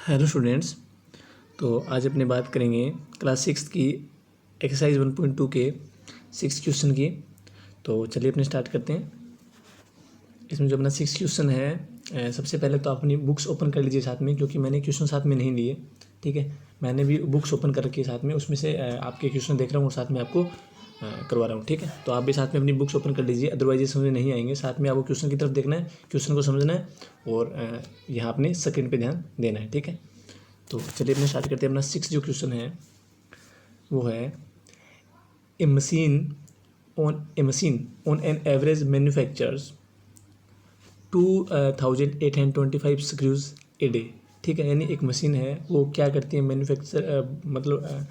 Hello students. तो आज अपनी बात करेंगे क्लास 6 की एक्सरसाइज 1.2 के 6 क्वेश्चन की। तो चलिए अपने स्टार्ट करते हैं। इसमें जो अपना 6 क्वेश्चन है, सबसे पहले तो आप अपनी बुक्स ओपन कर लीजिए साथ में, क्योंकि मैंने क्वेश्चन साथ में नहीं लिए। ठीक है, मैंने भी बुक्स ओपन कर रखी है साथ में, उसमें से आपके क्वेश्चन देख रहा हूँ और साथ में आपको करवा रहा हूँ। ठीक है, तो आप भी साथ में अपनी बुक्स ओपन कर लीजिए, अदरवाइज ये समझ नहीं आएंगे। साथ में आपको क्वेश्चन की तरफ देखना है, क्वेश्चन को समझना है और यहाँ अपने स्क्रीन पे ध्यान देना है। ठीक है, तो चलिए अपने स्टार्ट करते हैं। अपना 6 जो क्वेश्चन है वो है a machine on an average manufactures 2825 screws a day. ठीक है, यानी एक मशीन है, वो क्या करती है, मैन्युफैक्चर मतलब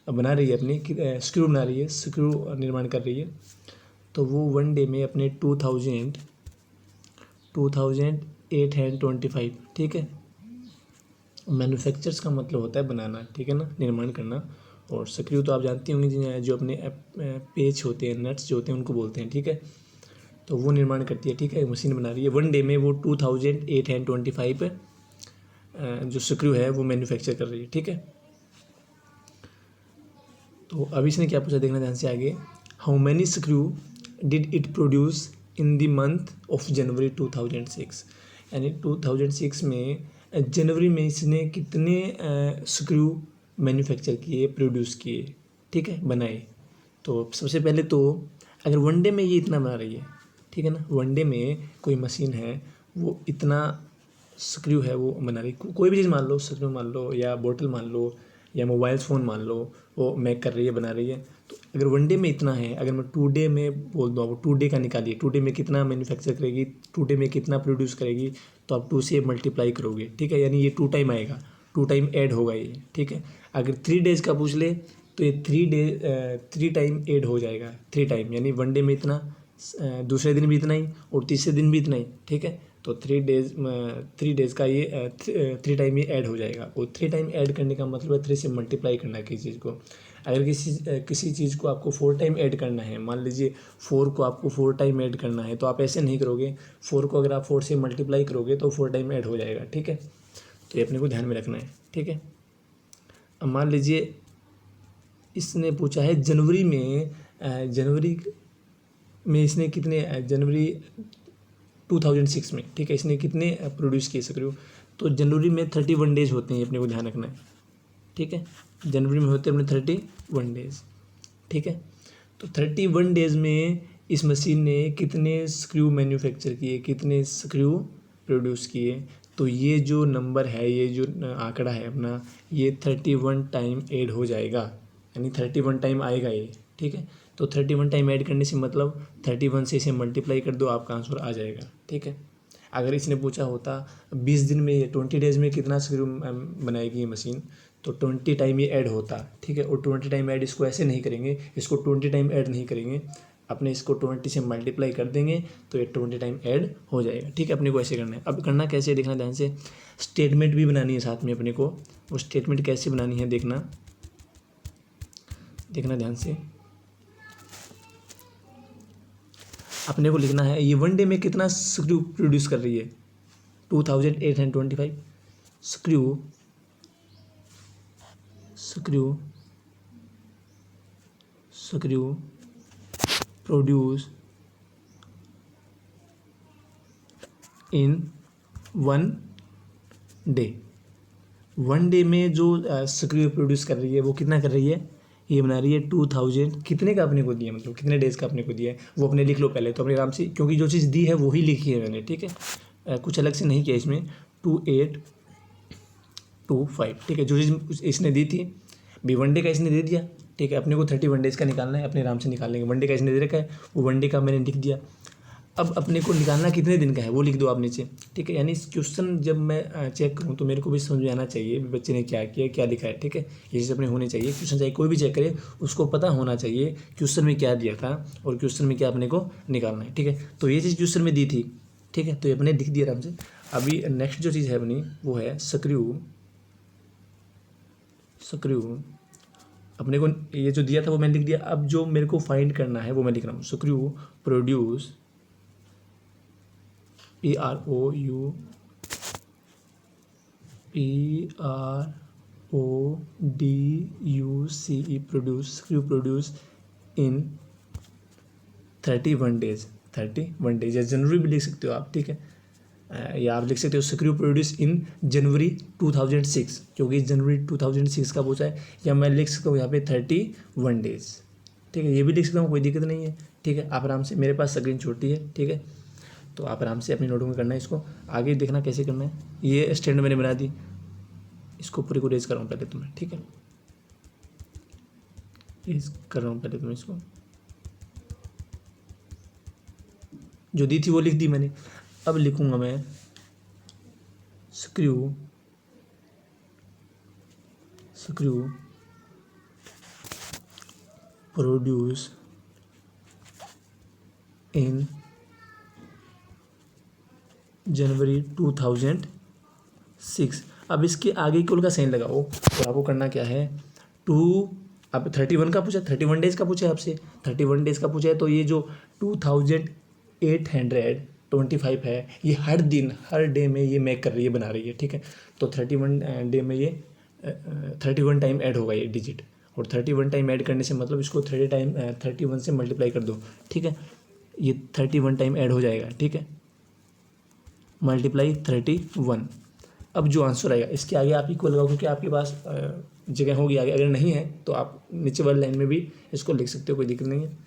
बना रही है, अपनी स्क्रू बना रही है, स्क्रू निर्माण कर रही है। तो वो वन डे में अपने 2825, ठीक है। मैन्युफैक्चर्स का मतलब होता है बनाना, ठीक है ना, निर्माण करना। और स्क्रू तो आप जानती होंगी, जो अपने पेच होते हैं, नट्स जो होते हैं, उनको बोलते हैं। ठीक है, तो वो निर्माण करती है। ठीक है, मशीन बना रही है, वन डे में वो 2825 जो स्क्रू है वो मैन्युफैक्चर कर रही है। ठीक है, तो अभी इसने क्या पूछा, देखना ध्यान से आगे। How many screw did it produce in the month of January 2006। यानी 2006 में जनवरी में इसने कितने स्क्रू मैन्युफैक्चर किए, प्रोड्यूस किए, ठीक है, बनाए। तो सबसे पहले तो अगर वनडे में ये इतना बना रही है, ठीक है ना, वनडे में कोई मशीन है वो इतना स्क्रू है वो बना रही, कोई भी चीज़ मान लो, स्क्रू मान लो या बोतल मान लो या मोबाइल फ़ोन मान लो, वो मेक कर रही है, बना रही है। तो अगर वनडे में इतना है, अगर मैं 2 डे में बोल दूँ, आप 2 डे का निकालिए, 2 डे में कितना मैन्युफैक्चर करेगी, 2 डे में कितना प्रोड्यूस करेगी, तो आप 2 से मल्टीप्लाई करोगे। ठीक है, यानी ये 2 टाइम आएगा, 2 टाइम ऐड होगा ये। ठीक है, अगर 3 डेज़ का पूछ ले तो ये 3 टाइम ऐड हो जाएगा, 3 टाइम, यानी वन डे में इतना, दूसरे दिन भी इतना ही और तीसरे दिन भी इतना ही। ठीक है, तो 3 डेज़ का ये 3 टाइम ये ऐड हो जाएगा। और 3 टाइम ऐड करने का मतलब है 3 से मल्टीप्लाई करना है किसी चीज़ को। अगर किसी चीज़ को आपको 4 टाइम ऐड करना है, मान लीजिए 4 को आपको 4 टाइम ऐड करना है, तो आप ऐसे नहीं करोगे। 4 को अगर आप 4 से मल्टीप्लाई करोगे तो 4 टाइम ऐड हो जाएगा। ठीक है, तो ये अपने को ध्यान में रखना है। ठीक है, अब मान लीजिए इसने पूछा है जनवरी में इसने कितने, जनवरी 2006 में, ठीक है, इसने कितने प्रोड्यूस किए स्क्रू। तो जनवरी में 31 डेज होते हैं, अपने को ध्यान रखना है। ठीक है, जनवरी में होते हैं अपने 31 डेज। ठीक है, तो 31 डेज में इस मशीन ने कितने स्क्रू मैन्युफैक्चर किए, कितने स्क्रू प्रोड्यूस किए। तो ये जो नंबर है, ये जो आंकड़ा है अपना, ये 31 टाइम ऐड हो जाएगा, यानी 31 टाइम आएगा ये। ठीक है, तो 31 टाइम ऐड करने से मतलब 31 से इसे मल्टीप्लाई कर दो, आपका आंसर आ जाएगा। ठीक है, अगर इसने पूछा होता 20 दिन में, 20 डेज़ में कितना स्क्रू बनाएगी ये मशीन, तो 20 टाइम ये ऐड होता। ठीक है, और 20 टाइम ऐड इसको ऐसे नहीं करेंगे, इसको 20 टाइम ऐड नहीं करेंगे, अपने इसको 20 से मल्टीप्लाई कर देंगे तो ये 20 टाइम ऐड हो जाएगा। ठीक है, अपने को ऐसे करना है। अब करना कैसे, देखना ध्यान से। स्टेटमेंट भी बनानी है साथ में अपने को, वो स्टेटमेंट कैसे बनानी है देखना ध्यान से। अपने को लिखना है ये वन डे में कितना स्क्रू प्रोड्यूस कर रही है, 2825 screw produce in one day. One day में जो स्क्रू प्रोड्यूस कर रही है वो कितना कर रही है, ये बना रही है 2000। कितने का अपने को दिया, मतलब कितने डेज़ का अपने को दिया है, वो अपने लिख लो पहले तो अपने आराम से, क्योंकि जो चीज़ दी है वो ही लिखी है मैंने। ठीक है, कुछ अलग से नहीं किया इसमें। 2825, ठीक है, जो चीज़ इसने दी थी, भी वन डे का इसने दे दिया। ठीक है, अपने को 31 डेज़ का निकालना है, अपने आराम से निकाल लेंगे। वन डे का इसने दे रखा है, वो वन डे का मैंने लिख दिया। अब अपने को निकालना कितने दिन का है वो लिख दो आप नीचे। ठीक है, यानी इस क्वेश्चन जब मैं चेक करूँ तो मेरे को भी समझ में आना चाहिए बच्चे ने क्या किया, क्या लिखा है। ठीक है, ये चीज़ अपने होनी चाहिए। क्वेश्चन चाहे कोई भी चेक करे, उसको पता होना चाहिए क्वेश्चन में क्या दिया था और क्वेश्चन में क्या अपने को निकालना है। ठीक है, तो ये चीज़ क्वेश्चन में दी थी। ठीक है, तो ये अपने लिख दिया आराम से। अभी नेक्स्ट जो चीज़ है अपनी वो है स्क्रू। अपने को ये जो दिया था वो मैंने लिख दिया। अब जो मेरे को फाइंड करना है वो मैं लिख रहा हूँ। Screw produce, PROUDUCE PRODUCE produce, screw produce in 31 days, 31 days, या जनवरी भी लिख सकते हो आप, ठीक है। या आप लिख सकते हो स्क्रू प्रोड्यूस इन जनवरी 2006, क्योंकि जनवरी 2006 का पूछा है। या मैं लिख सकता हूँ यहाँ पे 31 डेज, ठीक है, ये भी लिख सकता हूँ, कोई दिक्कत नहीं है, ठीक है। आप आराम से, मेरे पास स्क्रीन छोटी है, ठीक है, तो आप आराम से अपनी नोटबुक में करना है। इसको आगे देखना कैसे करना है। ये स्टैंड मैंने बना दी, इसको पूरी को रेज कर रहा हूँ पहले तो मैं, ठीक है, रेज कर रहा हूँ पहले तो मैं इसको, जो दी थी वो लिख दी मैंने। अब लिखूंगा मैं स्क्रू प्रोड्यूस इन जनवरी 2006। अब इसके आगे की का साइन लगाओ। तो आपको करना क्या है, अब 31 का पूछा, 31 डेज का पूछा है आपसे, 31 डेज का पूछा है, तो ये जो 2825 है, ये हर दिन, हर डे में ये मेक कर रही है, बना रही है, ठीक है। तो 31 डे में ये 31 टाइम ऐड होगा ये डिजिट, और 31 टाइम ऐड करने से मतलब इसको 31 से मल्टीप्लाई कर दो, ठीक है, ये 31 टाइम ऐड हो जाएगा, ठीक है, मल्टीप्लाई 31। अब जो आंसर आएगा इसके आगे आप इक्वल लगाओ, क्योंकि आपके पास जगह होगी आगे, अगर नहीं है तो आप नीचे वाली लाइन में भी इसको लिख सकते हो, कोई दिक्कत नहीं है।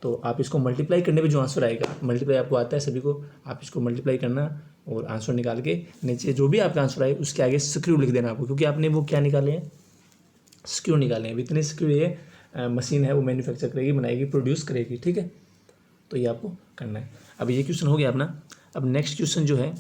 तो आप इसको मल्टीप्लाई करने पे जो आंसर आएगा, मल्टीप्लाई आपको आता है सभी को, आप इसको मल्टीप्लाई करना और आंसर निकाल के नीचे जो भी आपका आंसर आए उसके आगे स्क्रू लिख देना आपको, क्योंकि आपने वो क्या निकाले हैं, स्क्रू निकाले हैं। इतने स्क्रू ये मशीन है वो मैन्युफैक्चर करेगी, बनाएगी, प्रोड्यूस करेगी, ठीक है। तो ये आपको करना है। अब ये क्वेश्चन हो गया अपना। अब नेक्स्ट क्वेश्चन जो है,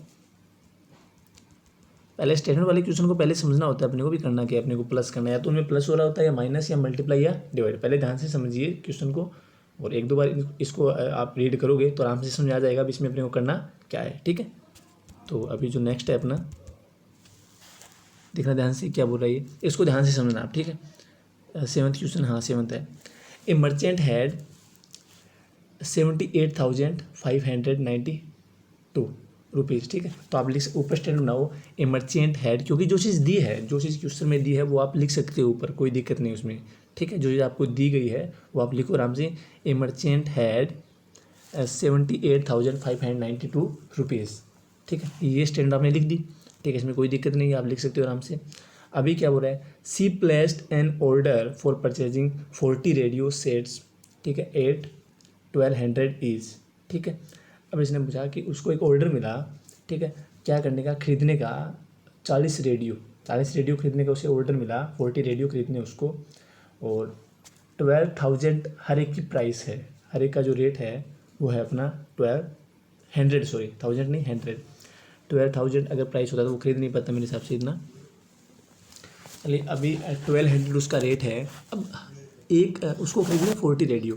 पहले स्टेटमेंट वाले क्वेश्चन को पहले समझना होता है अपने को भी, करना क्या है, अपने को प्लस करना है, या तो उनमें प्लस हो रहा होता है, या माइनस, या मल्टीप्लाई, या डिवाइड। पहले ध्यान से समझिए क्वेश्चन को, और एक दो बार इसको आप रीड करोगे तो आराम से समझ आ जाएगा अब इसमें अपने को करना क्या है, ठीक है। तो अभी जो नेक्स्ट है अपना, देखना ध्यान से क्या बोल रहा है, इसको ध्यान से समझना आप, ठीक है। 7th क्वेश्चन, हाँ 7th है। ए मर्चेंट हैड 78,592 रुपीज़, ठीक है। तो आप लिख, ऊपर स्टैंड बनाओ, ए मर्चेंट हैड, क्योंकि जो चीज़ दी है, जो चीज़ क्वेश्चन में दी है वो आप लिख सकते हो ऊपर, कोई दिक्कत नहीं उसमें, ठीक है। जो चीज़ आपको दी गई है वो आप लिखो आराम से। ए मर्चेंट हैड 78,592 रुपीज़, ठीक है, ये स्टैंड आपने लिख दी, ठीक है, इसमें कोई दिक्कत नहीं है, आप लिख सकते हो आराम से। अभी क्या बोल रहा है, she placed an order for purchasing 40 radio sets, ठीक है, एट 1200 ईच, ठीक है। अब इसने पूछा कि उसको एक ऑर्डर मिला, ठीक है, क्या करने का, खरीदने का 40 रेडियो खरीदने का उसे ऑर्डर मिला, 40 रेडियो खरीदने उसको, और 12,000 हर एक की प्राइस है, हर एक का जो रेट है वो है अपना 1200, सॉरी 1000 नहीं 100, 12,000 अगर प्राइस होता तो वो खरीद नहीं पाता मेरे हिसाब से इतना। चलिए अभी 1200 उसका रेट है। अब एक उसको खरीदना 40 रेडियो,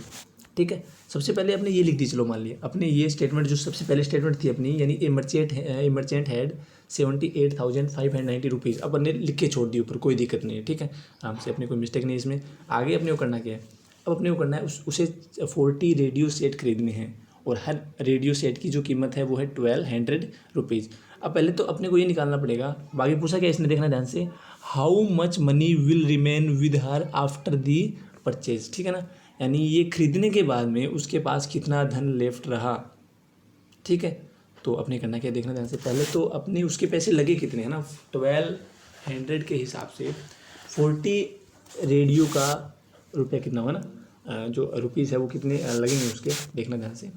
ठीक है। सबसे पहले आपने ये लिख दी, चलो मान लिया अपने ये स्टेटमेंट जो सबसे पहले स्टेटमेंट थी अपनी, यानी ए मर्चेंट हैड 78,590 रुपीज़, अब अपने लिख के छोड़ दी ऊपर, कोई दिक्कत नहीं है, ठीक है, आराम से, अपने कोई मिस्टेक नहीं इसमें। आगे अपने को करना क्या है, अब अपने को करना है उसे 40 रेडियो सेट खरीदने हैं, और हर रेडियो सेट की जो कीमत है वो है 1200 रुपीज़। अब पहले तो अपने को ये निकालना पड़ेगा, बाकी पूछा क्या इसने, देखना ध्यान से, how much money will remain with her after the purchase, ठीक है ना, यानी ये खरीदने के बाद में उसके पास कितना धन लेफ्ट रहा, ठीक है। तो अपने करना क्या, देखना ध्यान से, पहले तो अपने उसके पैसे लगे कितने हैं ना, 1200 के हिसाब से 40 रेडियो का रुपया कितना होगा ना, जो रुपीज़ है वो कितने लगेंगे उसके, देखना ध्यान से।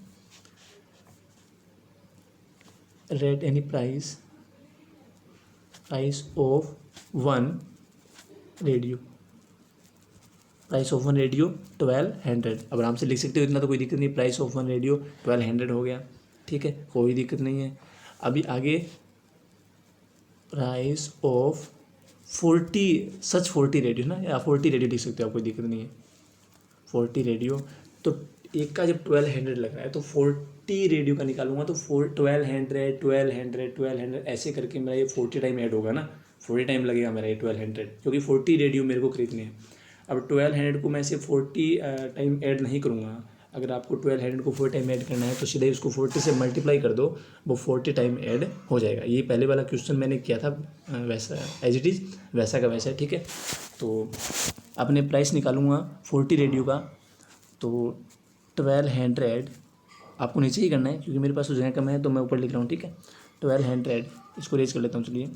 Rate any price of one radio, price of one radio 1200। अब आराम से लिख सकते हो, इतना तो कोई दिक्कत नहीं, प्राइस ऑफ वन रेडियो 1200 हो गया, ठीक है, कोई दिक्कत नहीं है। अभी आगे प्राइस ऑफ 40 रेडियो ना, या 40 रेडियो लिख सकते हो आप, कोई दिक्कत नहीं है, 40 रेडियो। तो एक का जब 1200 लग रहा है तो 40 रेडियो का निकालूंगा तो 1200 ऐसे करके मेरा ये 40 टाइम ऐड होगा ना, 40 टाइम लगेगा मेरा ये 1200, क्योंकि 40 रेडियो मेरे को खरीदने हैं। अब 1200 को मैं ऐसे 40 टाइम ऐड नहीं करूँगा, अगर आपको 1200 को 4 टाइम ऐड करना है तो सीधा ही उसको 40 से मल्टीप्लाई कर दो, वो 40 टाइम ऐड हो जाएगा। ये पहले वाला क्वेश्चन मैंने किया था वैसा एज इट इज़, वैसा का वैसा है, ठीक है। तो अपने प्राइस निकालूंगा 40 रेडियो का, तो 1200 आपको नीचे ही करना है क्योंकि मेरे पास तो जगह कम है तो मैं ऊपर लिख रहा हूँ, ठीक है। 1200 इसको रेज कर लेता हूँ। चलिए,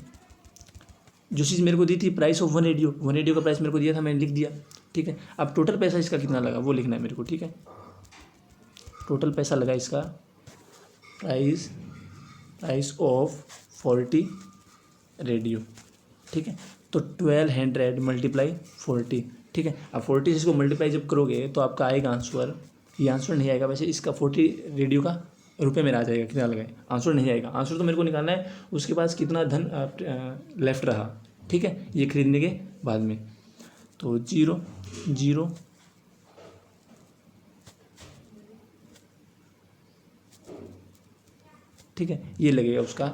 जो चीज़ मेरे को दी थी प्राइस ऑफ 1 रेडियो का प्राइस मेरे को दिया था, मैंने लिख दिया, ठीक है। अब टोटल पैसा इसका कितना लगा वो लिखना है मेरे को, ठीक है। टोटल पैसा लगा इसका प्राइस ऑफ 40 रेडियो, ठीक है। तो 1200 मल्टीप्लाई 40, ठीक है। अब 40 से इसको मल्टीप्लाई जब करोगे तो आपका आएगा आंसर, ये आंसर नहीं आएगा वैसे, इसका 40 रेडियो का रुपये में आ जाएगा कितना लगाए, आंसर नहीं आएगा। आंसर तो मेरे को निकालना है उसके पास कितना धन लेफ्ट रहा, ठीक है, ये खरीदने के बाद में। तो 0 0 ठीक है, ये लगेगा उसका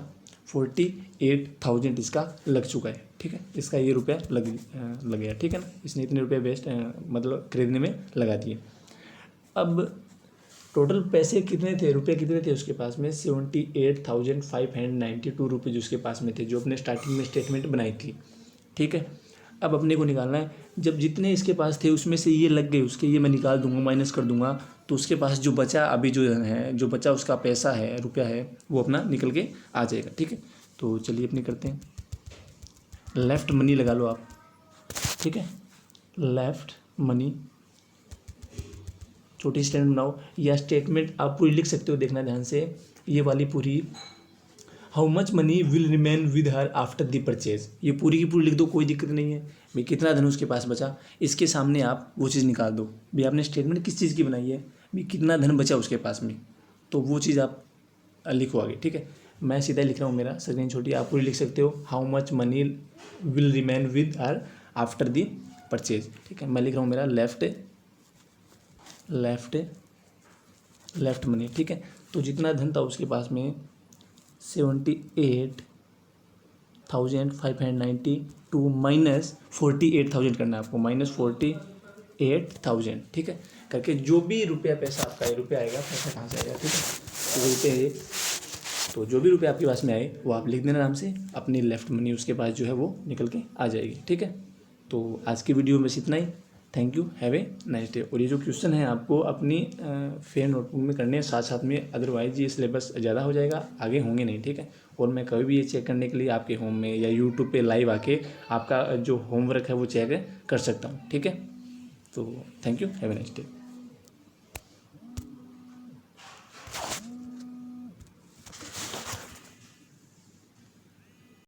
48,000 इसका लग चुका है, ठीक है। इसका ये रुपया लग गया, ठीक है ना। इसने इतने रुपये वेस्ट मतलब खरीदने में लगा दिए। अब टोटल पैसे कितने थे, रुपये कितने थे उसके पास में, 78,592 रुपये उसके पास में थे, जो अपने स्टार्टिंग में स्टेटमेंट बनाई थी, ठीक है। अब अपने को निकालना है, जब जितने इसके पास थे उसमें से ये लग गए उसके, ये मैं निकाल दूंगा, माइनस कर दूंगा, तो उसके पास जो बचा अभी जो है, जो बचा उसका पैसा है, रुपया है, वो अपना निकल के आ जाएगा, ठीक है। तो चलिए अपने करते हैं, लेफ्ट मनी लगा लो आप, ठीक है। लेफ्ट मनी, छोटी स्टेटमेंट बनाओ, या स्टेटमेंट आप पूरी लिख सकते हो, देखना ध्यान से, ये वाली पूरी, how much money will remain with her after the purchase, ये पूरी की पूरी लिख दो, कोई दिक्कत नहीं है भाई, कितना धन उसके पास बचा, इसके सामने आप वो चीज़ निकाल दो भाई, आपने स्टेटमेंट किस चीज़ की बनाई है भाई, कितना धन बचा उसके पास में, तो वो चीज़ आप लिखो आगे, ठीक है। मैं सीधा लिख रहा हूँ, मेरा स्क्रीन छोटी, आप पूरी लिख सकते हो, how much money will remain with her after the purchase, ठीक है। मैं लिख रहा हूँ मेरा लेफ्ट मनी, ठीक है। तो जितना धन था उसके पास में 78,592 माइनस 48,000 करना है आपको, माइनस 48,000, ठीक है, करके जो भी रुपया पैसा आपका, ये रुपया आएगा, पैसा कहाँ से आएगा, ठीक है। तो रुपये, तो जो भी रुपये आपके पास में आए वो आप लिख देना आराम से, अपनी लेफ्ट मनी उसके पास जो है वो निकल के आ जाएगी, ठीक है। तो आज की वीडियो में बस इतना ही, thank you, have a nice day. और ये जो क्वेश्चन है आपको अपनी फेयर नोटबुक में करने हैं साथ साथ में, अदरवाइज ये सिलेबस ज़्यादा हो जाएगा, आगे होंगे नहीं, ठीक है। और मैं कभी भी ये चेक करने के लिए आपके होम में या यूट्यूब पे लाइव आके आपका जो होमवर्क है वो चेक कर सकता हूँ, ठीक है। तो thank you, have a nice day.